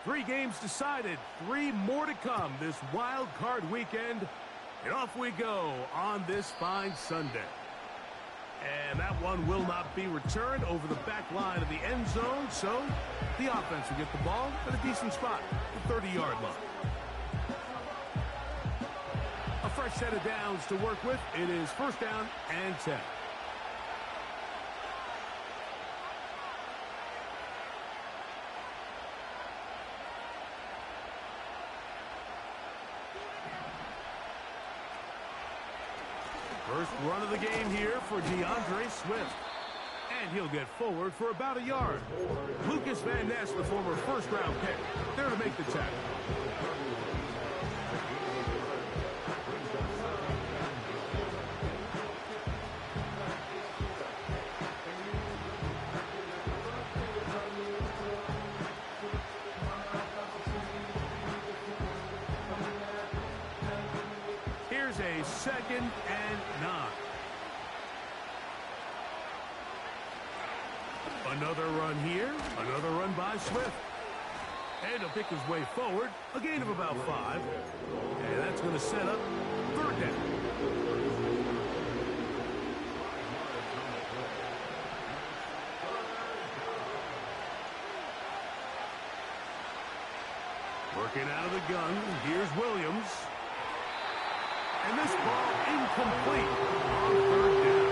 Three games decided, three more to come this wild card weekend. And off we go on this fine Sunday. And that one will not be returned over the back line of the end zone, so the offense will get the ball at a decent spot, the 30-yard line. A fresh set of downs to work with. It is first down and 10. First run of the game here for DeAndre Swift. And he'll get forward for about a yard. Lucas Van Ness, the former first-round pick, there to make the tackle. Here's a 2nd and 9. Another run here, another run by Swift. And he'll pick his way forward, a gain of about 5. And that's going to set up third down. Working out of the gun, here's Williams. And this ball incomplete on third down.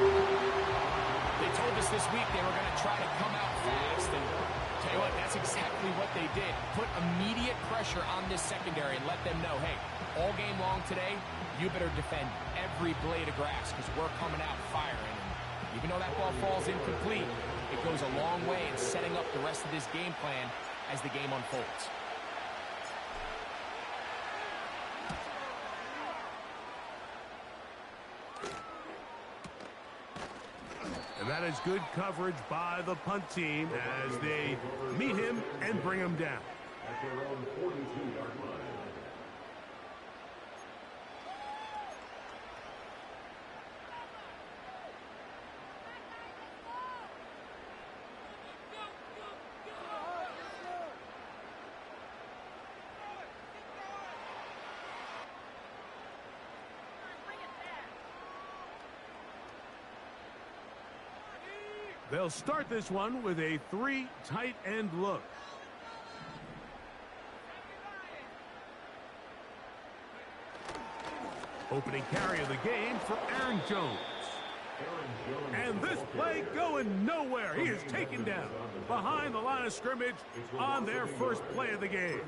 They told us this week they were going to try to come out fast. And tell you what, that's exactly what they did. Put immediate pressure on this secondary and let them know, hey, all game long today, you better defend every blade of grass because we're coming out firing. And even though that ball falls incomplete, it goes a long way in setting up the rest of this game plan as the game unfolds. And that is good coverage by the punt team as they meet him and bring him down. At their own 42-yard line. They'll start this one with a 3 tight end look. Opening carry of the game for Aaron Jones. And this play going nowhere. He is taken down behind the line of scrimmage on their first play of the game.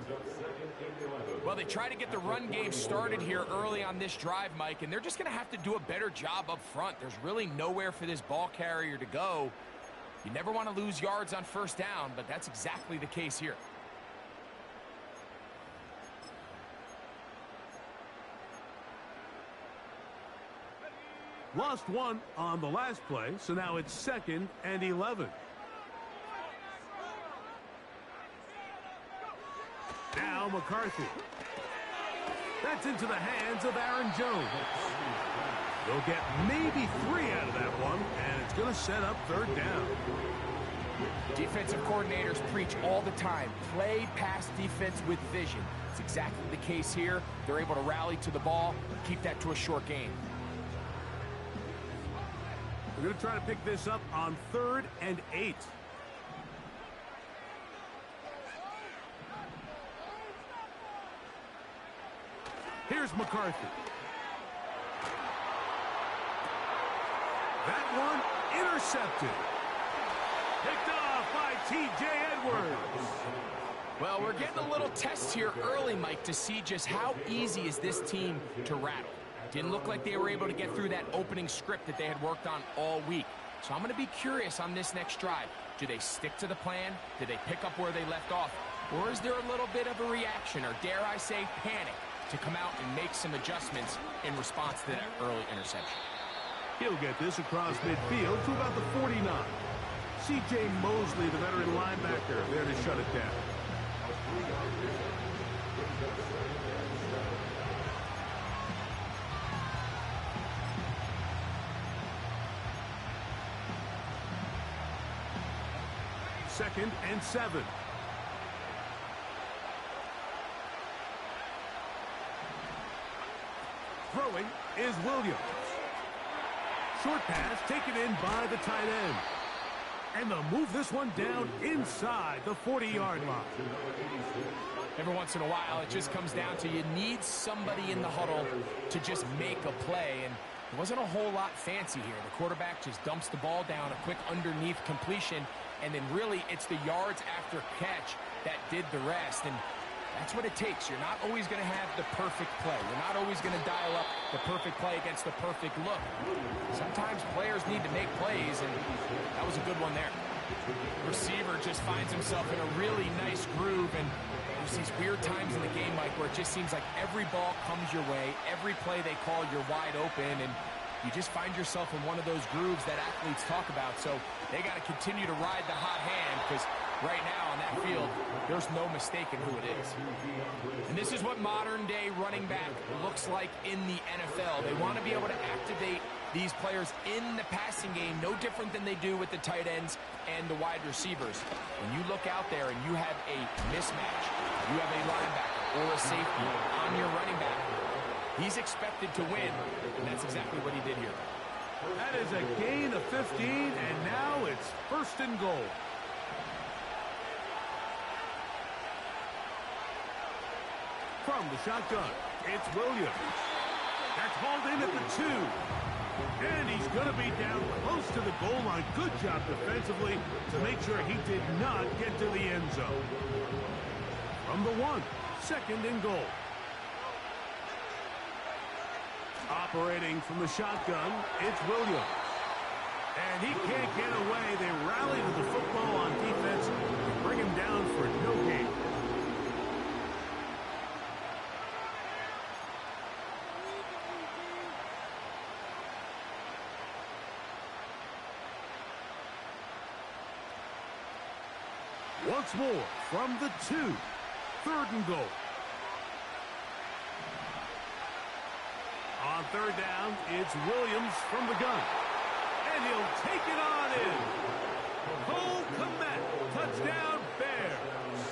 Well, they try to get the run game started here early on this drive, Mike, and they're just going to have to do a better job up front. There's really nowhere for this ball carrier to go. You never want to lose yards on first down, but that's exactly the case here. Lost one on the last play, so now it's 2nd and 11. Now McCarthy. That's into the hands of Aaron Jones. They'll get maybe 3 out of that one, and it's going to set up third down. Defensive coordinators preach all the time, play pass defense with vision. It's exactly the case here. They're able to rally to the ball, keep that to a short game. We're going to try to pick this up on 3rd and 8. Here's McCarthy. That one intercepted. Picked off by T.J. Edwards. Well, we're getting a little test here early, Mike, to see just how easy is this team to rattle. Didn't look like they were able to get through that opening script that they had worked on all week. So I'm going to be curious on this next drive. Do they stick to the plan? Do they pick up where they left off? Or is there a little bit of a reaction, or dare I say panic, to come out and make some adjustments in response to that early interception? He'll get this across midfield to about the 49. C.J. Mosley, the veteran linebacker, there to shut it down. Second and 7. Throwing is Williams. Short pass taken in by the tight end. And they'll move this one down inside the 40-yard line. Every once in a while, it just comes down to you need somebody in the huddle to just make a play. And it wasn't a whole lot fancy here. The quarterback just dumps the ball down, a quick underneath completion, and then really it's the yards after catch that did the rest. And that's what it takes. You're not always going to have the perfect play. You're not always going to dial up the perfect play against the perfect look. Sometimes players need to make plays, and that was a good one there. Receiver just finds himself in a really nice groove, and there's these weird times in the game, Mike, where it just seems like every ball comes your way, every play they call, you're wide open, and you just find yourself in one of those grooves that athletes talk about. So they got to continue to ride the hot hand, because right now on that field, there's no mistaking who it is. And this is what modern-day running back looks like in the NFL. They want to be able to activate these players in the passing game, no different than they do with the tight ends and the wide receivers. When you look out there and you have a mismatch, you have a linebacker or a safety on your running back, he's expected to win, and that's exactly what he did here. That is a gain of 15, and now it's first and goal. From the shotgun, it's Williams. That's hauled in at the 2. And he's going to be down close to the goal line. Good job defensively to make sure he did not get to the end zone. From the 1, second and goal. Operating from the shotgun, it's Williams. And he can't get away. They rally to the football on defense and bring him down for no gain. Once more from the 2, third and goal. On third down, it's Williams from the gun. And he'll take it on in. Cole Kmet, touchdown Bears.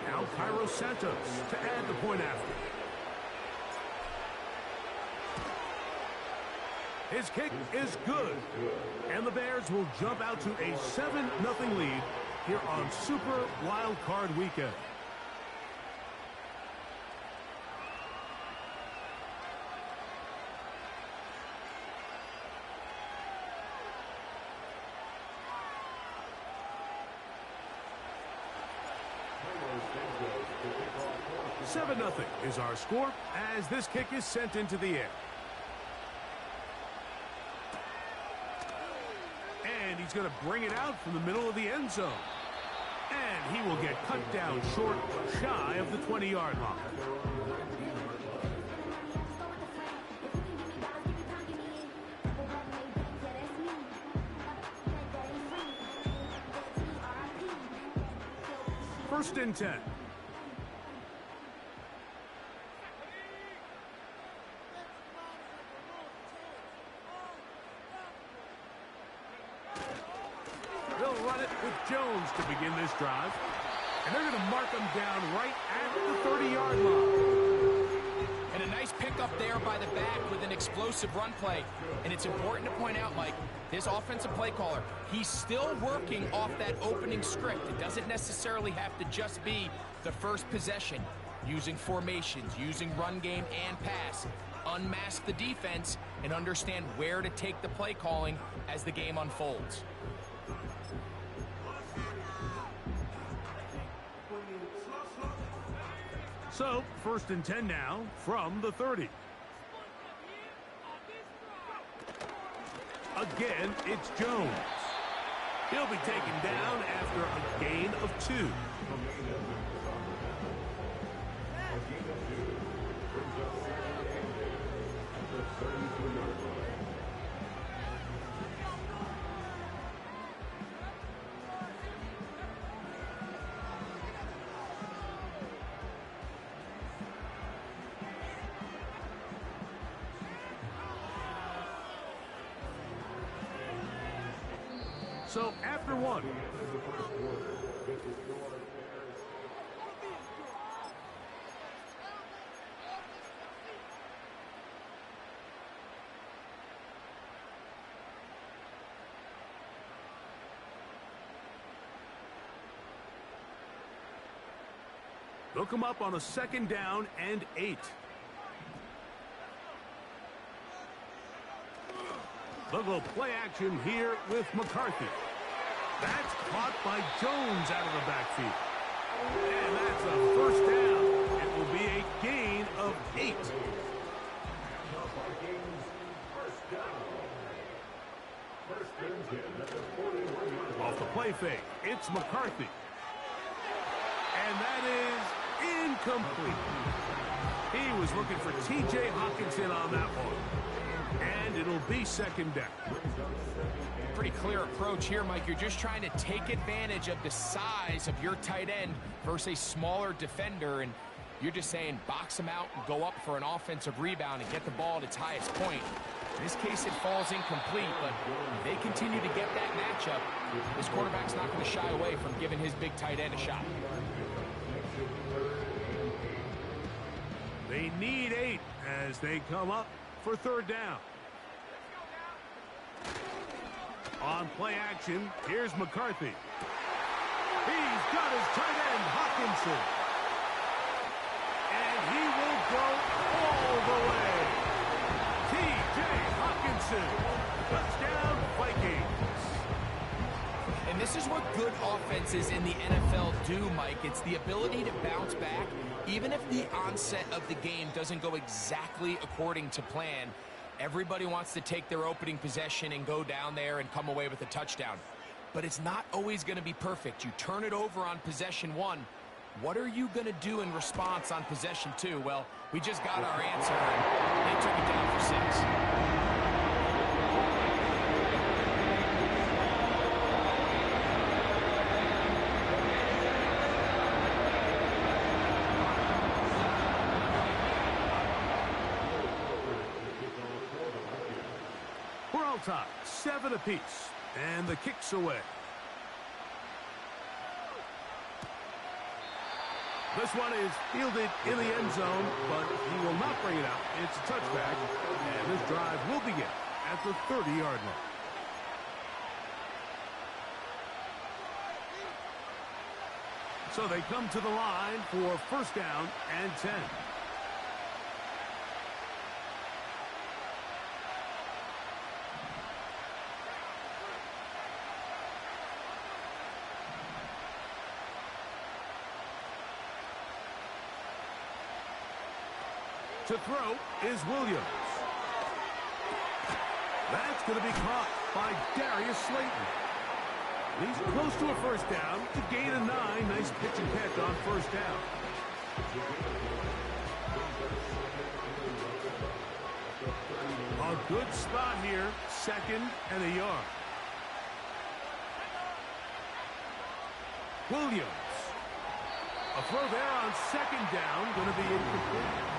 Now Cairo Santos to add the point after. His kick is good. And the Bears will jump out to a 7-0 lead here on Super Wild Card Weekend. Seven 0 is our score as this kick is sent into the air. And he's going to bring it out from the middle of the end zone. And he will get cut down short, shy of the 20-yard line. First and 10. They'll run it with Jones to begin this drive. And they're going to mark him down right at the 30-yard line. And a nice pickup there by the back with an explosive run play. And it's important to point out, Mike, this offensive play caller, he's still working off that opening script. It doesn't necessarily have to just be the first possession. Using formations, using run game and pass. Unmask the defense and understand where to take the play calling as the game unfolds. So, first and 10 now from the 30. Again, it's Jones. He'll be taken down after a gain of 2. So after one. They'll come up on a 2nd down and 8. They'll go play action here with McCarthy. That's caught by Jones out of the backfield. And that's a 1st down. It will be a gain of 8. Off the play fake, it's McCarthy. And that is incomplete. He was looking for T.J. Hawkinson on that one. And it'll be 2nd down. Pretty clear approach here, Mike. You're just trying to take advantage of the size of your tight end versus a smaller defender, and you're just saying box him out and go up for an offensive rebound and get the ball at its highest point. In this case, it falls incomplete, but they continue to get that matchup. This quarterback's not going to shy away from giving his big tight end a shot. They need 8 as they come up for 3rd down. On play action, here's McCarthy. He's got his tight end, Hawkinson. And he will go all the way. T.J. Hawkinson. Touchdown, Vikings. And this is what good offenses in the NFL do, Mike. It's the ability to bounce back, even if the onset of the game doesn't go exactly according to plan. Everybody wants to take their opening possession and go down there and come away with a touchdown. But it's not always going to be perfect. You turn it over on possession 1. What are you going to do in response on possession 2? Well, we just got our answer, and they took it down for 6. Top 7 apiece, and the kick's away. This one is fielded in the end zone, but he will not bring it out. It's a touchback, and this drive will begin at the 30-yard line. So they come to the line for 1st down and 10. To throw is Williams. That's going to be caught by Darius Slayton. He's close to a 1st down to gain a 9. Nice pitch and catch on 1st down. A good spot here, 2nd and a yard. Williams. A throw there on 2nd down, going to be incomplete.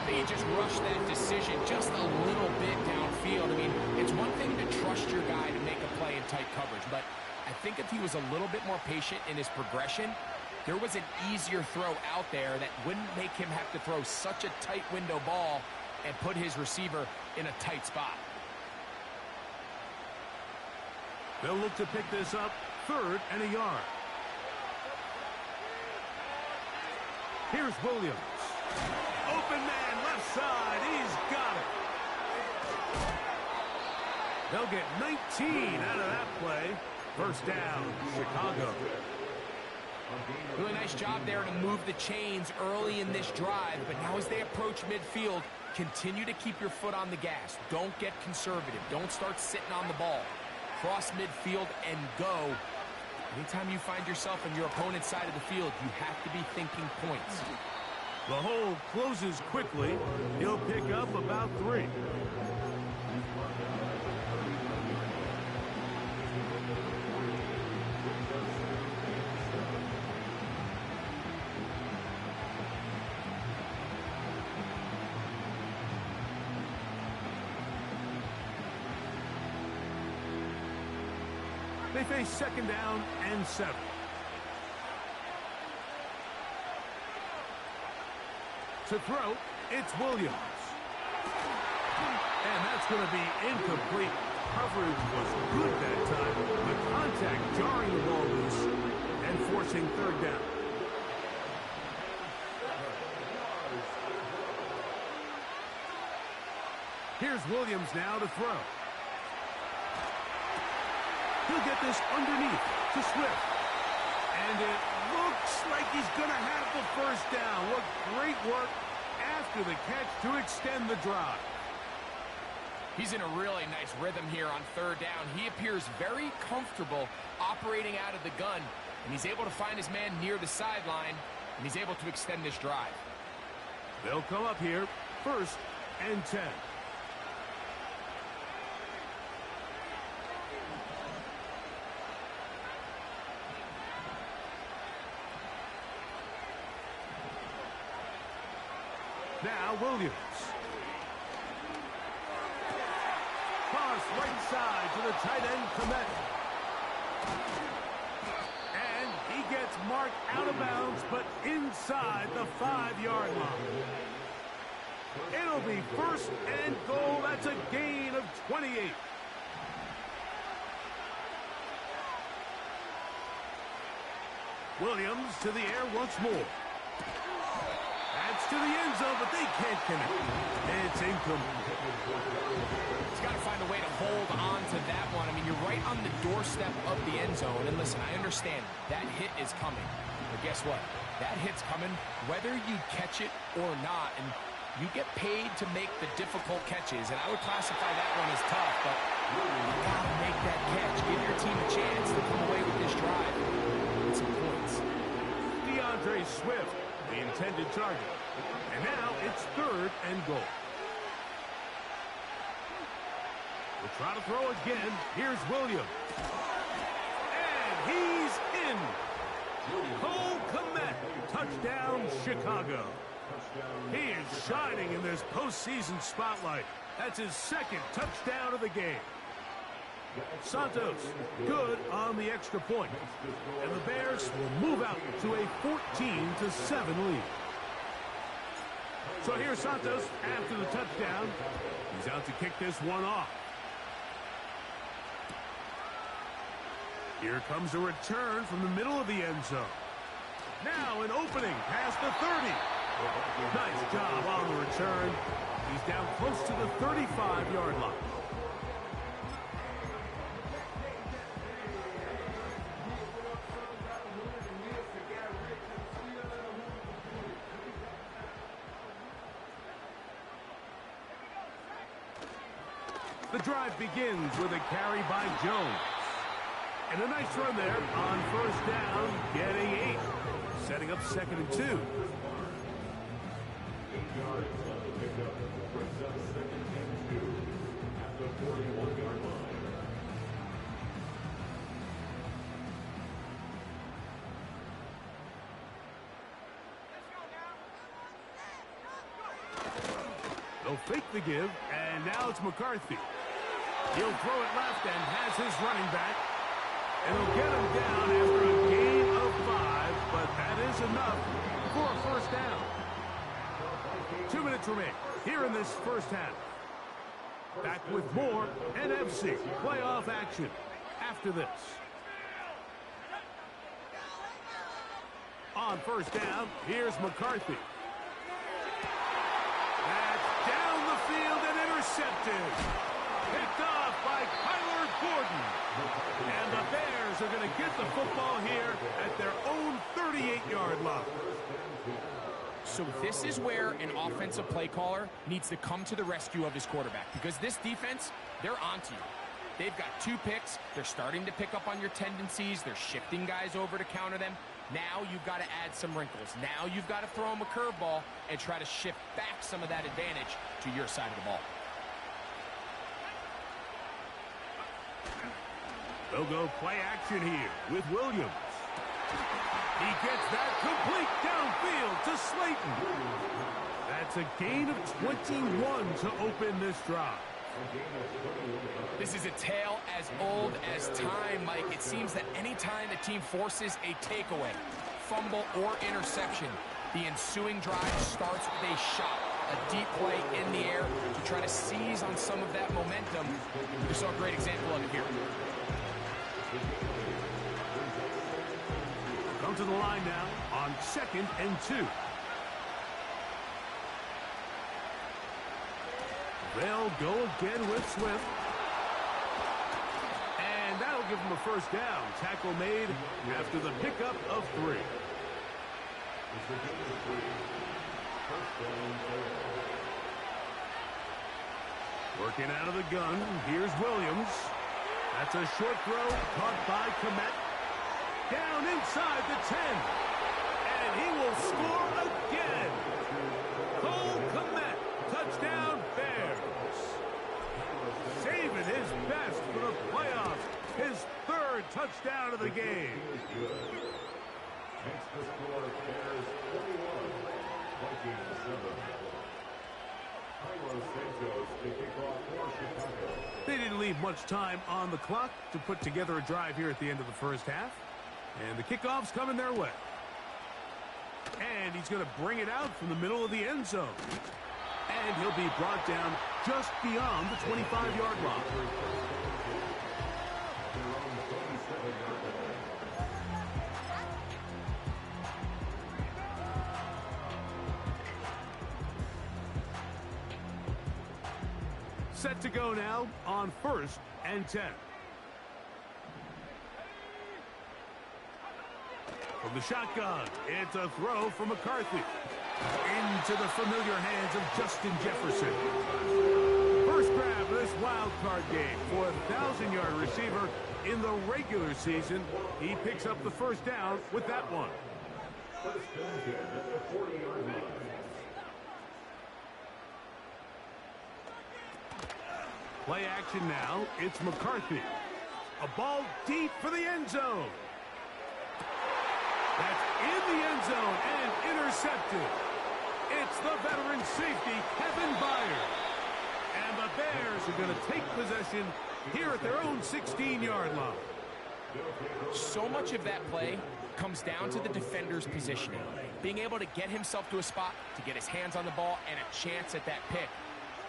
They just rushed that decision just a little bit downfield. I mean, it's one thing to trust your guy to make a play in tight coverage, but I think if he was a little bit more patient in his progression, there was an easier throw out there that wouldn't make him have to throw such a tight window ball and put his receiver in a tight spot. They'll look to pick this up 3rd and a yard. Here's Williams. Open man, left side. He's got it. They'll get 19 out of that play. 1st down, Chicago. Really nice job there to move the chains early in this drive, but now as they approach midfield, continue to keep your foot on the gas. Don't get conservative. Don't start sitting on the ball. Cross midfield and go. Anytime you find yourself on your opponent's side of the field, you have to be thinking points. The hole closes quickly. He'll pick up about 3. They face second down and 7. To throw, it's Williams. And that's going to be incomplete. Coverage was good that time. The contact jarring the ball loose and forcing third down. Here's Williams now to throw. He'll get this underneath to Swift. And it looks like he's going to have the first down. What great work after the catch to extend the drive. He's in a really nice rhythm here on third down. He appears very comfortable operating out of the gun, and he's able to find his man near the sideline, and he's able to extend this drive. They'll come up here, 1st and 10. Now Williams. Cross right side to the tight end, Komet. And he gets marked out of bounds, but inside the 5-yard line. It'll be 1st and goal. That's a gain of 28. Williams to the air once more. That's to the end zone, but they can't connect. It's incomplete. He's got to find a way to hold on to that one. I mean, you're right on the doorstep of the end zone. And listen, I understand that hit is coming. But guess what? That hit's coming whether you catch it or not. And you get paid to make the difficult catches. And I would classify that one as tough. But you got to make that catch. Give your team a chance to come away with this drive with some points. DeAndre Swift, the intended target. And now it's 3rd and goal. We'll try to throw again. Here's Williams. And he's in. Cole Komet, touchdown Chicago. He is shining in this postseason spotlight. That's his 2nd touchdown of the game. Santos, good on the extra point. And the Bears will move out to a 14-7 lead. So here's Santos after the touchdown. He's out to kick this one off. Here comes a return from the middle of the end zone. Now an opening past the 30. Nice job on the return. He's down close to the 35-yard line. The drive begins with a carry by Jones. And a nice run there on 1st down, getting 8. Setting up 2nd and 2. 8 yards on the pickup. Brings up 2nd and 2 at the 41-yard line. They'll fake the give, and now it's McCarthy. He'll throw it left and has his running back. And he'll get him down after a gain of 5, but that is enough for a 1st down. 2 minutes remain here in this 1st half. Back with more NFC playoff action after this. On 1st down, here's McCarthy. That's down the field and intercepted. Picked off by Kyler Gordon. And the Bears are going to get the football here at their own 38-yard line. So this is where an offensive play caller needs to come to the rescue of his quarterback, because this defense, they're onto you. They've got 2 picks. They're starting to pick up on your tendencies. They're shifting guys over to counter them. Now you've got to add some wrinkles. Now you've got to throw them a curveball and try to shift back some of that advantage to your side of the ball. They'll go play action here with Williams. He gets that complete downfield to Slayton. That's a gain of 21 to open this drive. This is a tale as old as time, Mike. It seems that any time the team forces a takeaway, fumble, or interception, the ensuing drive starts with a shot, a deep play in the air to try to seize on some of that momentum. We saw a great example of it here. Come to the line now on 2nd and 2. They'll go again with Swift. And that'll give them a first down. Tackle made after the pickup of 3. Working out of the gun. Here's Williams. That's a short throw caught by Komet. Down inside the 10. And he will score again. Cole Komet. Touchdown Bears. Saving his best for the playoffs. His 3rd touchdown of the game. Makes the score Bears 41, Vikings 7. They didn't leave much time on the clock to put together a drive here at the end of the first half. And the kickoff's coming their way. And he's going to bring it out from the middle of the end zone. And he'll be brought down just beyond the 25-yard line. Set to go now on 1st and 10. From the shotgun, it's a throw from McCarthy. Into the familiar hands of Justin Jefferson. First grab of this wild card game for a 1,000-yard receiver in the regular season. He picks up the first down with that one. First and 10 at the 40-yard line. Play action now. It's McCarthy. A ball deep for the end zone. That's in the end zone and intercepted. It's the veteran safety, Kevin Byard. And the Bears are going to take possession here at their own 16-yard line. So much of that play comes down to the defender's positioning. Being able to get himself to a spot, to get his hands on the ball, and a chance at that pick.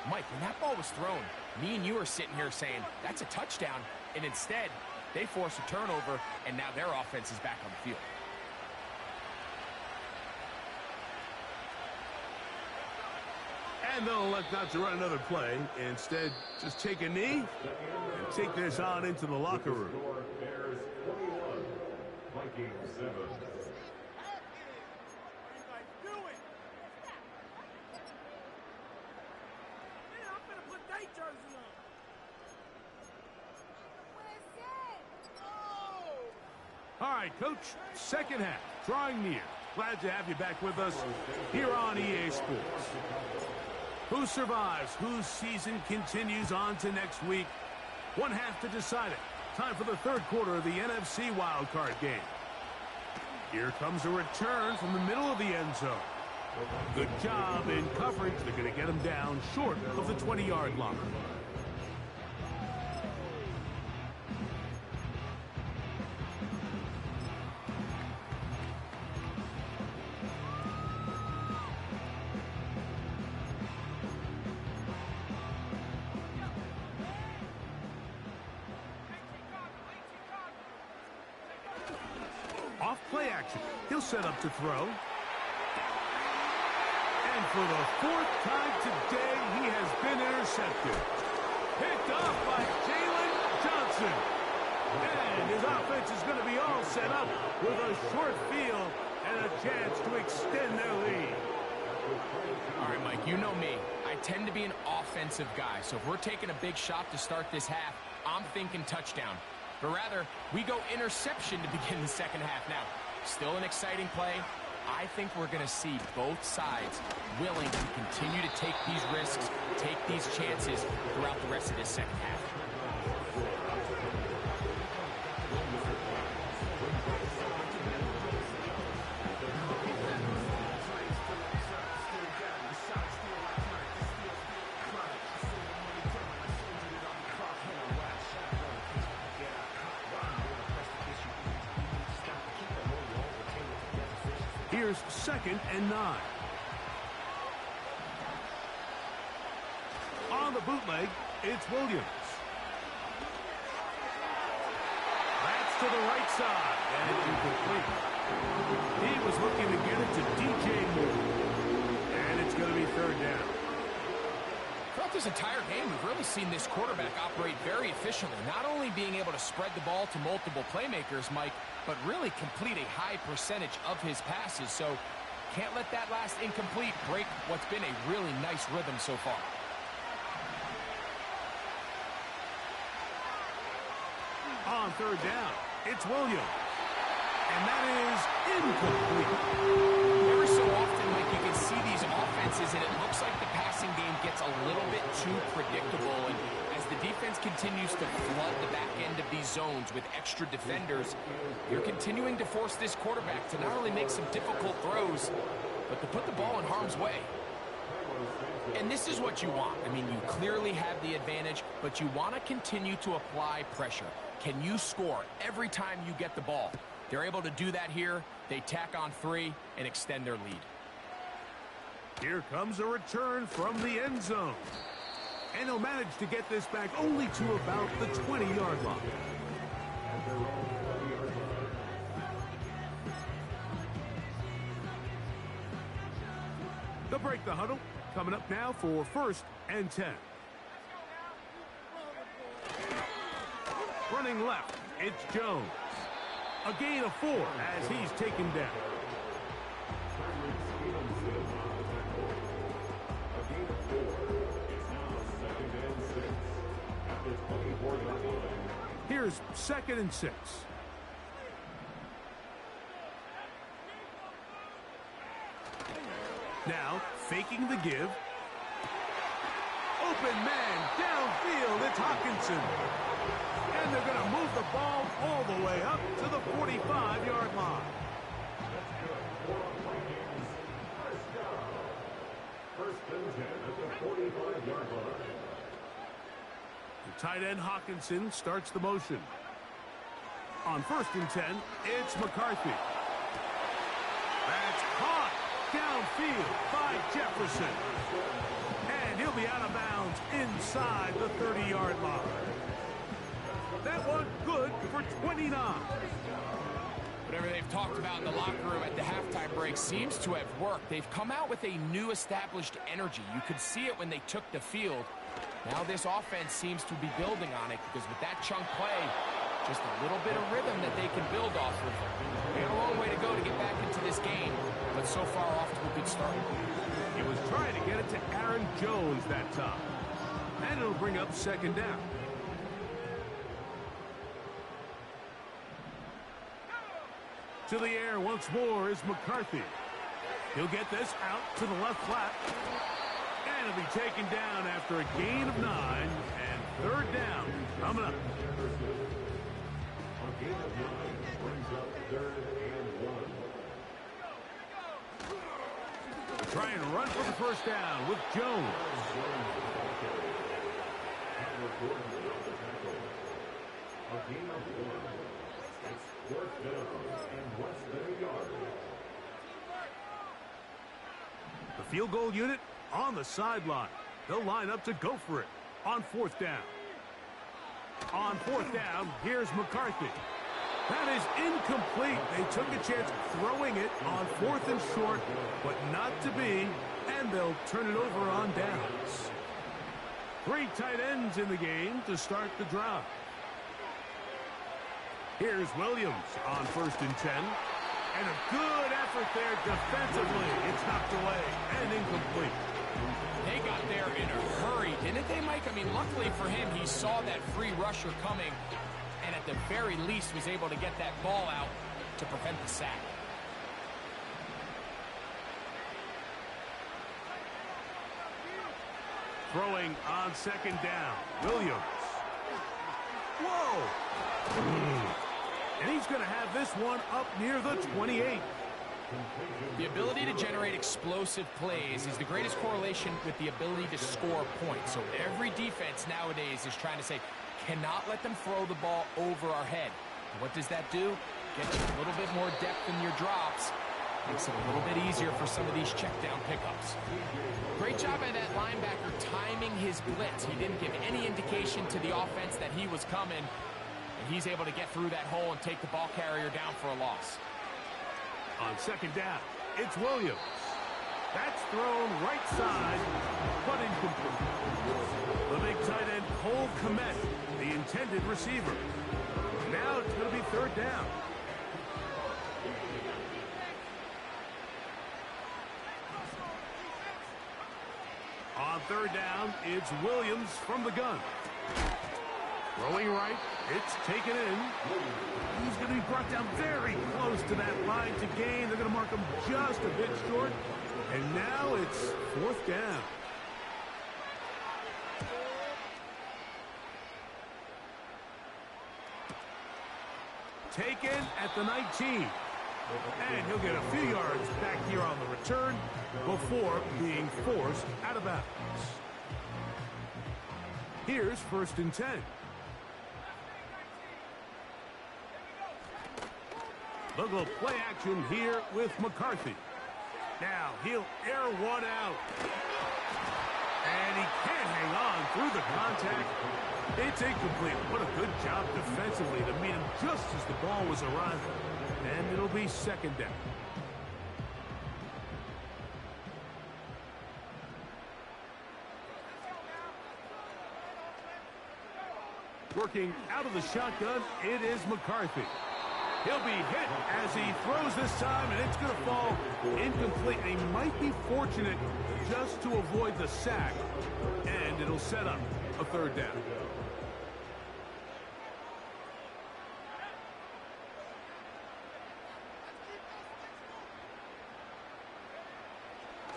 Mike, when that ball was thrown, me and you are sitting here saying, that's a touchdown. And instead, they force a turnover, and now their offense is back on the field. And they'll elect not to run another play. Instead, just take a knee and take this on into the locker room. Bears 41, Vikings 7. All right, Coach, second half, drawing near. Glad to have you back with us here on EA Sports. Who survives? Whose season continues on to next week? One half to decide it. Time for the 3rd quarter of the NFC wildcard game. Here comes a return from the middle of the end zone. Good job in coverage. They're going to get him down short of the 20-yard line. Off play action. He'll set up to throw. And for the 4th time today, he has been intercepted. Picked off by Jalen Johnson. And his offense is going to be all set up with a short field and a chance to extend their lead. All right, Mike, you know me. I tend to be an offensive guy. So if we're taking a big shot to start this half, I'm thinking touchdown. But rather, we go interception to begin the second half. Now, still an exciting play. I think we're going to see both sides willing to continue to take these risks, take these chances throughout the rest of this second half. Here's 2nd and 9. On the bootleg, it's Williams. That's to the right side, and incomplete. He was looking to get it to DJ Moore, and it's going to be 3rd down. Throughout this entire game, we've really seen this quarterback operate very efficiently, not only being able to spread the ball to multiple playmakers, Mike, but really complete a high percentage of his passes. So can't let that last incomplete break what's been a really nice rhythm so far. On 3rd down, it's Williams. And that is incomplete. Every so often, Mike, you can see these offenses, and it looks like the passing game gets a little bit too predictable. And as the defense continues to flood the back end of these zones with extra defenders, you're continuing to force this quarterback to not only make some difficult throws, but to put the ball in harm's way. And this is what you want. I mean, you clearly have the advantage, but you want to continue to apply pressure. Can you score every time you get the ball? They're able to do that here. They tack on 3 and extend their lead. Here comes a return from the end zone. And he'll manage to get this back only to about the 20-yard line. They'll break the huddle. Coming up now for 1st and 10. Running left, it's Jones. A gain of 4 as he's taken down. Here's 2nd and 6. Now, faking the give. Open man, downfield, it's Hawkinson. And they're going to move the ball all the way up to the 45-yard line. First and 10 at the 45-yard line. The tight end Hawkinson starts the motion. On 1st and 10, it's McCarthy. That's caught downfield by Jefferson. And he'll be out of bounds inside the 30-yard line. That one good for 29. Whatever they've talked about in the locker room at the halftime break seems to have worked. They've come out with a new established energy. You could see it when they took the field. Now this offense seems to be building on it because with that chunk play, just a little bit of rhythm that they can build off of. They got a long way to go to get back into this game, but so far off to a good start. He was trying to get it to Aaron Jones that time. And it'll bring up 2nd down. To the air once more is McCarthy. He'll get this out to the left flat. And it'll be taken down after a gain of 9. And 3rd down coming up. A gain of 9 brings up 3rd and 1. Try and run for the 1st down with Jones. A gain of 1. It's 4th down and less than a yard. The field goal unit on the sideline. They'll line up to go for it on 4th down. On 4th down, here's McCarthy. That is incomplete. They took a chance throwing it on 4th and short, but not to be, and they'll turn it over on downs. 3 tight ends in the game to start the drive. Here's Williams on 1st and 10. And a good effort there defensively. It's knocked away and incomplete. They got there in a hurry, didn't they, Mike? I mean, luckily for him, he saw that free rusher coming, and at the very least was able to get that ball out to prevent the sack. Throwing on 2nd down, Williams. Whoa! And he's going to have this one up near the 28. The ability to generate explosive plays is the greatest correlation with the ability to score points. So every defense nowadays is trying to say, cannot let them throw the ball over our head. And what does that do? Get you a little bit more depth in your drops. Makes it a little bit easier for some of these check down pickups. Great job by that linebacker timing his blitz. He didn't give any indication to the offense that he was coming, and he's able to get through that hole and take the ball carrier down for a loss. On second down, it's Williams. That's thrown right side, but incomplete. The big tight end, Cole Kmet, the intended receiver. Now it's going to be third down. On third down, it's Williams from the gun. Throwing right, it's taken in. He's going to be brought down very close to that line to gain. They're going to mark him just a bit short. And now it's fourth down. Taken at the 19. And he'll get a few yards back here on the return before being forced out of bounds. Here's first and 10. Look at play action here with McCarthy. Now he'll air one out. And he can't hang on through the contact. It's incomplete. What a good job defensively to meet him just as the ball was arriving. And it'll be second down. Working out of the shotgun, it is McCarthy. He'll be hit as he throws this time, and it's going to fall incomplete. And he might be fortunate just to avoid the sack, and it'll set up a third down.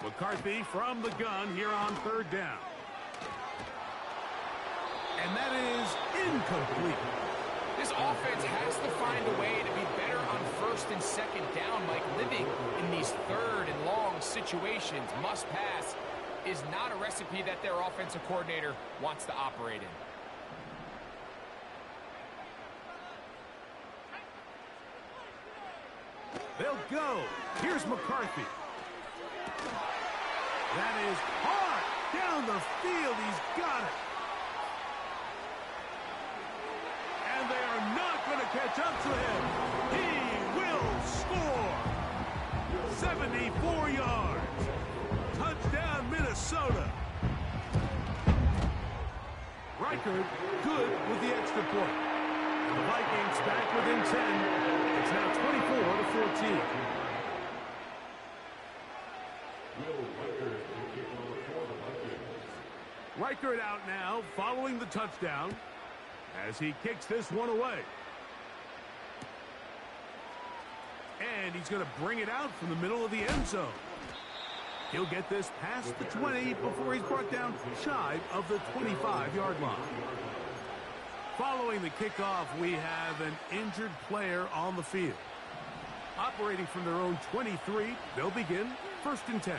McCarthy from the gun here on third down. And that is incomplete. This offense has to find a way to be better on first and second down, Mike. Living in these third and long situations, must pass, is not a recipe that their offensive coordinator wants to operate in. They'll go. Here's McCarthy. That is hard down the field. He's got it. And they are not going to catch up to him. He will score. 74 yards. Touchdown, Minnesota. Reichard good with the extra point. And the Vikings back within 10. It's now 24-14. Reichard out now following the touchdown as he kicks this one away. And he's going to bring it out from the middle of the end zone. He'll get this past the 20 before he's brought down shy of the 25-yard line. Following the kickoff, we have an injured player on the field. Operating from their own 23, they'll begin first and 10.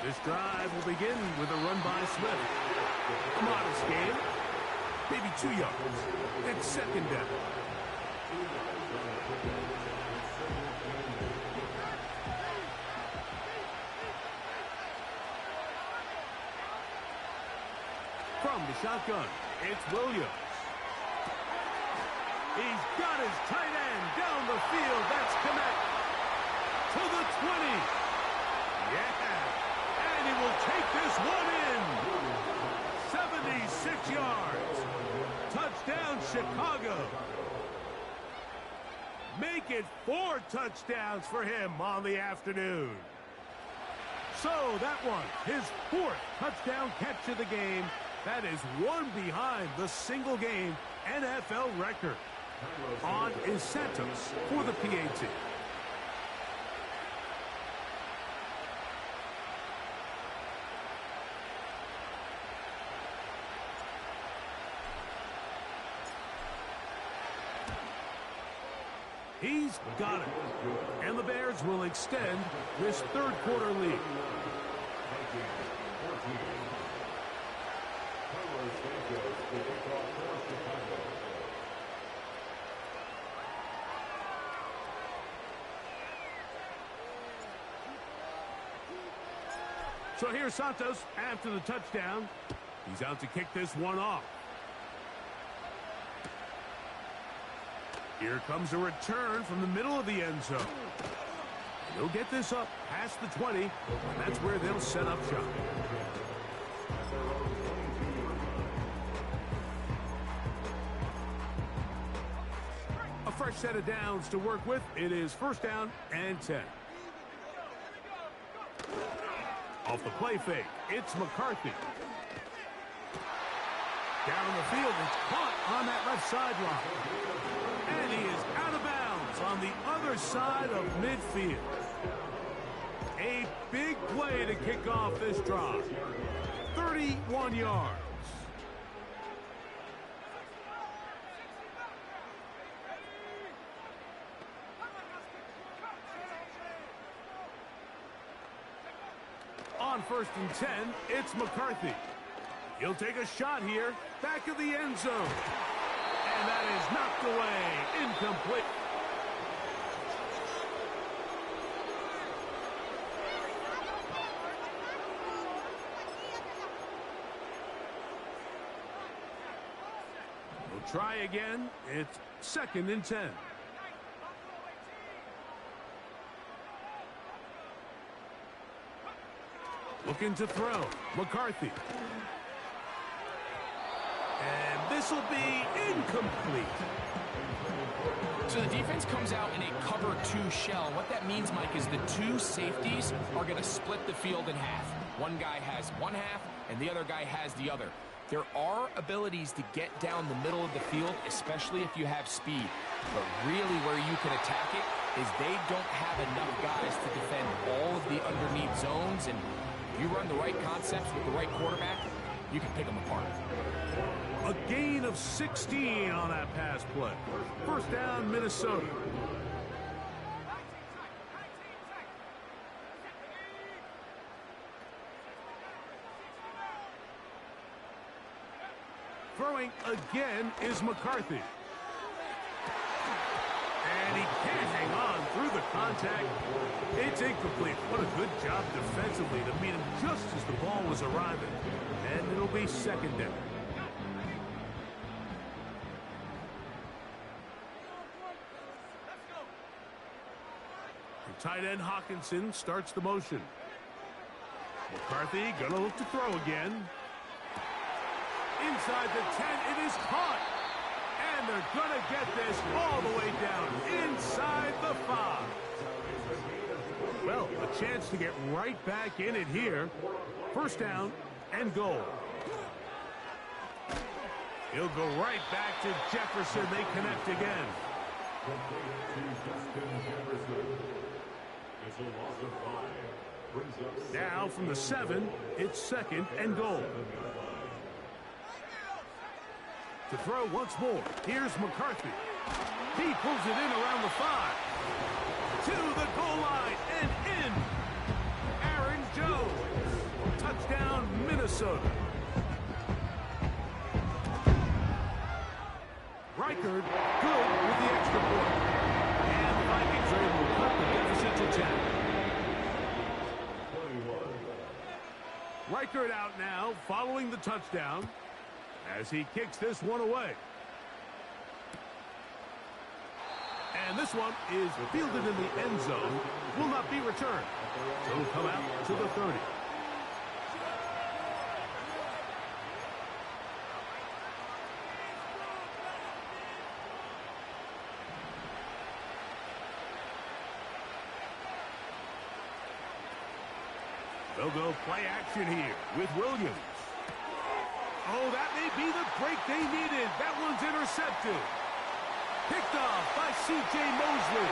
This drive will begin with a run by Smith. A modest gain, maybe 2 yards. It's second down. From the shotgun, it's Williams. He's got his tight end down the field. That's Kmet to the 20. Yeah. And he will take this one in. 76 yards. Touchdown, Chicago. Make it 4 touchdowns for him on the afternoon. So that one, his 4th touchdown catch of the game. That is one behind the single-game NFL record. On is Santos for the PAT. He's got it. And the Bears will extend this third quarter lead. So here's Santos after the touchdown. He's out to kick this one off. Here comes a return from the middle of the end zone. He'll get this up past the 20, and that's where they'll set up shop. A fresh set of downs to work with. It is first down and 10. Off the play fake, it's McCarthy. Down the field, it's caught on that left sideline. And he is out of bounds on the other side of midfield. A big play to kick off this drive. 31 yards. On first and 10, it's McCarthy. He'll take a shot here, back of the end zone. And that is knocked away, incomplete. We'll try again. It's second and 10. Looking to throw. McCarthy. And this will be incomplete. So the defense comes out in a cover 2 shell. What that means, Mike, is the 2 safeties are going to split the field in half. One guy has one half, and the other guy has the other. There are abilities to get down the middle of the field, especially if you have speed. But really where you can attack it is they don't have enough guys to defend all of the underneath zones, and if you run the right concepts with the right quarterback, you can pick them apart. A gain of 16 on that pass play. First down, Minnesota. Throwing again is McCarthy. And he can't hang on through the contact. It's incomplete. What a good job defensively to meet him just as the ball was arriving. And it'll be second down. The tight end Hawkinson starts the motion. McCarthy gonna look to throw again. Inside the 10, it is caught. And they're gonna get this all the way down inside the 5. Well, a chance to get right back in it here. First down and goal. He'll go right back to Jefferson. They connect again. Now from the 7, it's second and goal. To throw once more, here's McCarthy. He pulls it in around the 5. To the goal line and in. Aaron Jones. Touchdown, Minnesota. Reichard, good with the extra point. And the Vikings are able to cut the deficit to 10. Reichard out now, following the touchdown, as he kicks this one away. And this one is fielded in the end zone. Will not be returned. So it'll come out to the 30. They'll go play action here with Williams. Oh, that may be the break they needed. That one's intercepted. Picked off by C.J. Mosley.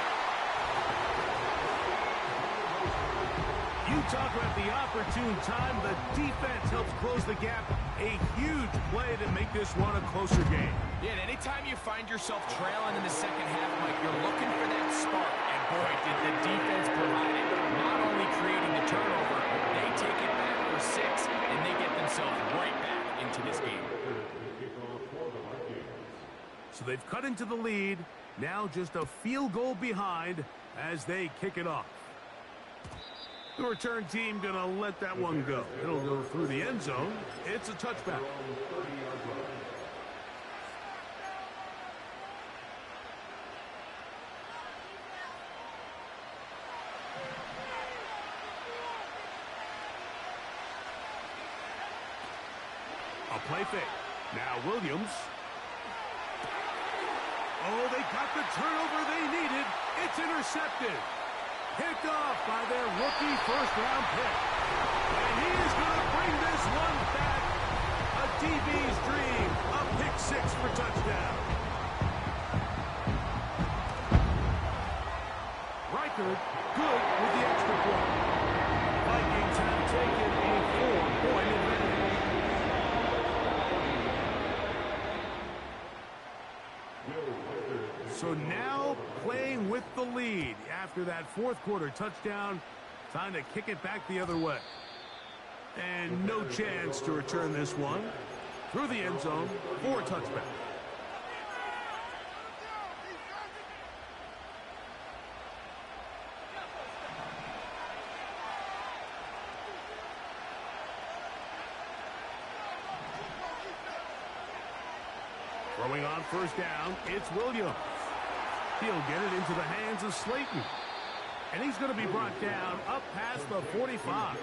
You talk about the opportune time. The defense helps close the gap. A huge play to make this one a closer game. Yeah, and anytime you find yourself trailing in the second half, Mike, you're looking for that spark. And boy, did the defense provide it. Not only creating the turnover, they take it back for 6, and they get themselves right back into this game. So they've cut into the lead. Now just a field goal behind as they kick it off. The return team going to let that one go. It'll go through the end zone. It's a touchback. A play fake. Now Williams. Oh, they got the turnover they needed. It's intercepted. Picked off by their rookie first-round pick. And he is going to bring this one back. A DB's dream. A pick six for touchdown. Reichard good with the extra point. Vikings have taken a 4-point advantage. So now playing with the lead after that fourth quarter touchdown. Time to kick it back the other way. And no chance to return this one. Through the end zone for a touchback. Throwing on first down, it's Williams. He'll get it into the hands of Slayton. And he's going to be brought down up past the 45.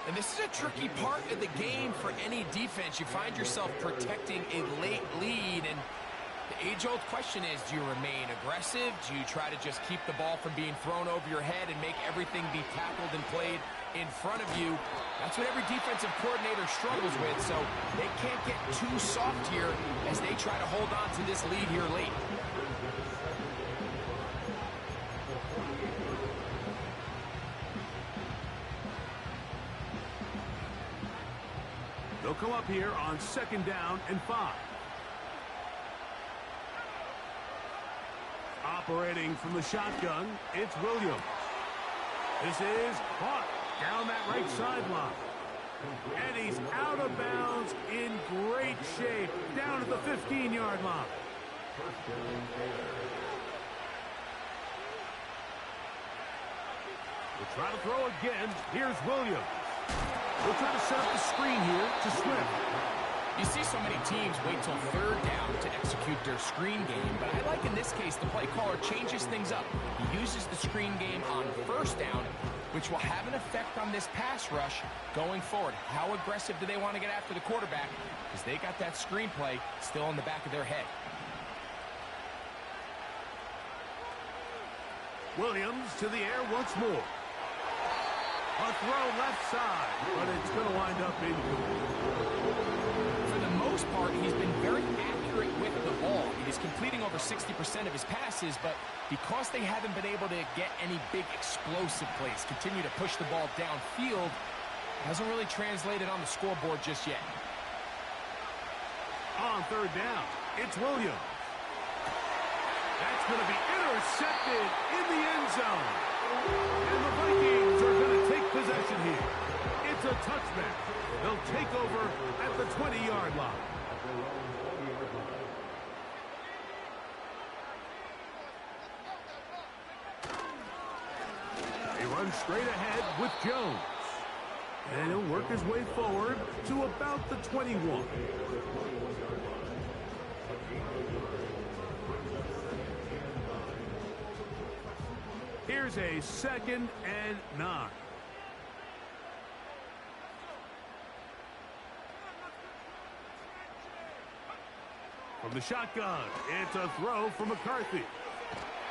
And this is a tricky part of the game for any defense. You find yourself protecting a late lead, and the age-old question is, do you remain aggressive? Do you try to just keep the ball from being thrown over your head and make everything be tackled and played in front of you? That's what every defensive coordinator struggles with, so they can't get too soft here as they try to hold on to this lead here late. They'll come up here on second down and 5. Operating from the shotgun, it's Williams. This is caught down that right sideline. And he's out of bounds in great shape down at the 15-yard line. We'll try to throw again. Here's Williams. We'll try to set up the screen here to Swift. You see so many teams wait till third down to execute their screen game, but I like in this case the play caller changes things up. He uses the screen game on first down, which will have an effect on this pass rush going forward. How aggressive do they want to get after the quarterback? Because they got that screen play still in the back of their head. Williams to the air once more. A throw left side, but it's going to wind up incomplete. For the most part, he's been very accurate with the ball. He's completing over 60% of his passes, but because they haven't been able to get any big explosive plays, continue to push the ball downfield, hasn't really translated on the scoreboard just yet. On third down, it's Williams. That's going to be intercepted in the end zone. And the Vikings are going to take possession here. It's a touchback. They'll take over at the 20-yard line. He runs straight ahead with Jones. And he'll work his way forward to about the 21. Here's a 2nd and 9. From the shotgun, it's a throw from McCarthy.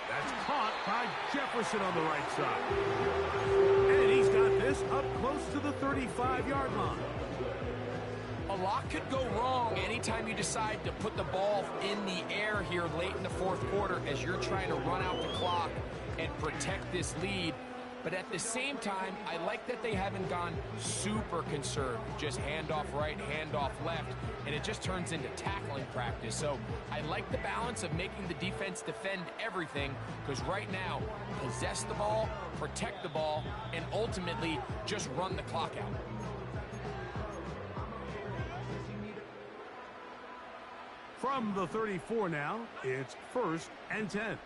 That's caught by Jefferson on the right side. And he's got this up close to the 35-yard line. A lot could go wrong anytime you decide to put the ball in the air here late in the fourth quarter as you're trying to run out the clock and protect this lead. But at the same time, I like that they haven't gone super conservative. Just handoff right, handoff left, and it just turns into tackling practice. So I like the balance of making the defense defend everything, because right now, possess the ball, protect the ball, and ultimately just run the clock out. From the 34 now, it's 1st and 10.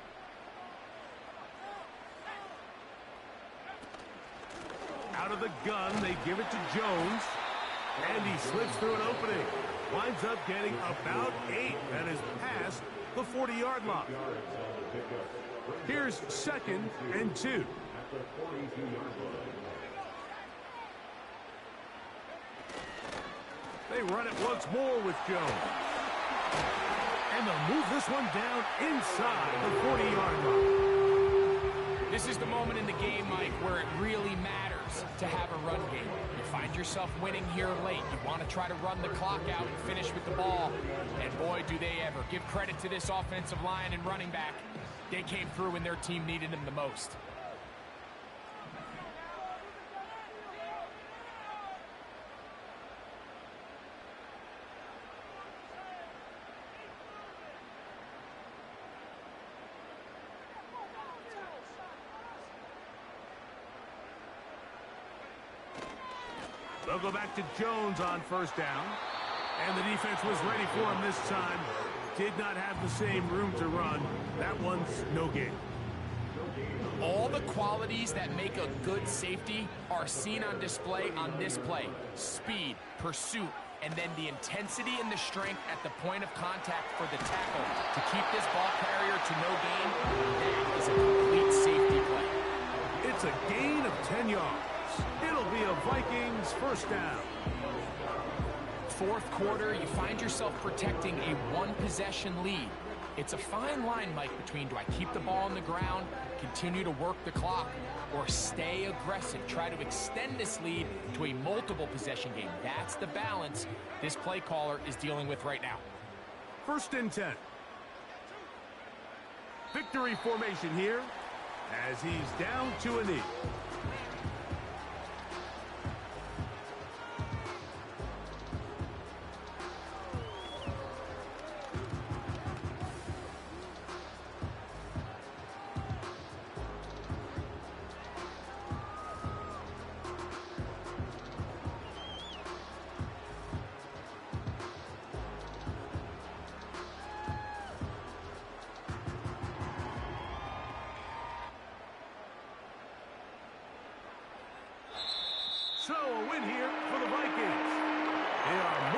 of the gun. They give it to Jones. And he slips through an opening. Winds up getting about 8. That is past the 40-yard line. Here's 2nd and 2. They run it once more with Jones. And they'll move this one down inside the 40-yard line. This is the moment in the game, Mike, where it really matters to have a run game. You find yourself winning here late. You want to try to run the clock out and finish with the ball. And boy, do they ever. Give credit to this offensive line and running back. They came through when their team needed them the most. They'll go back to Jones on 1st down. And the defense was ready for him this time. Did not have the same room to run. That one's no gain. All the qualities that make a good safety are seen on display on this play. Speed, pursuit, and then the intensity and the strength at the point of contact for the tackle to keep this ball carrier to no gain. That is a complete safety play. It's a gain of 10 yards. It'll be a Vikings 1st down. 4th quarter, you find yourself protecting a one-possession lead. It's a fine line, Mike, between do I keep the ball on the ground, continue to work the clock, or stay aggressive, try to extend this lead to a multiple-possession game. That's the balance this play caller is dealing with right now. 1st and 10. Victory formation here as he's down to a knee. So a win here for the Vikings. They are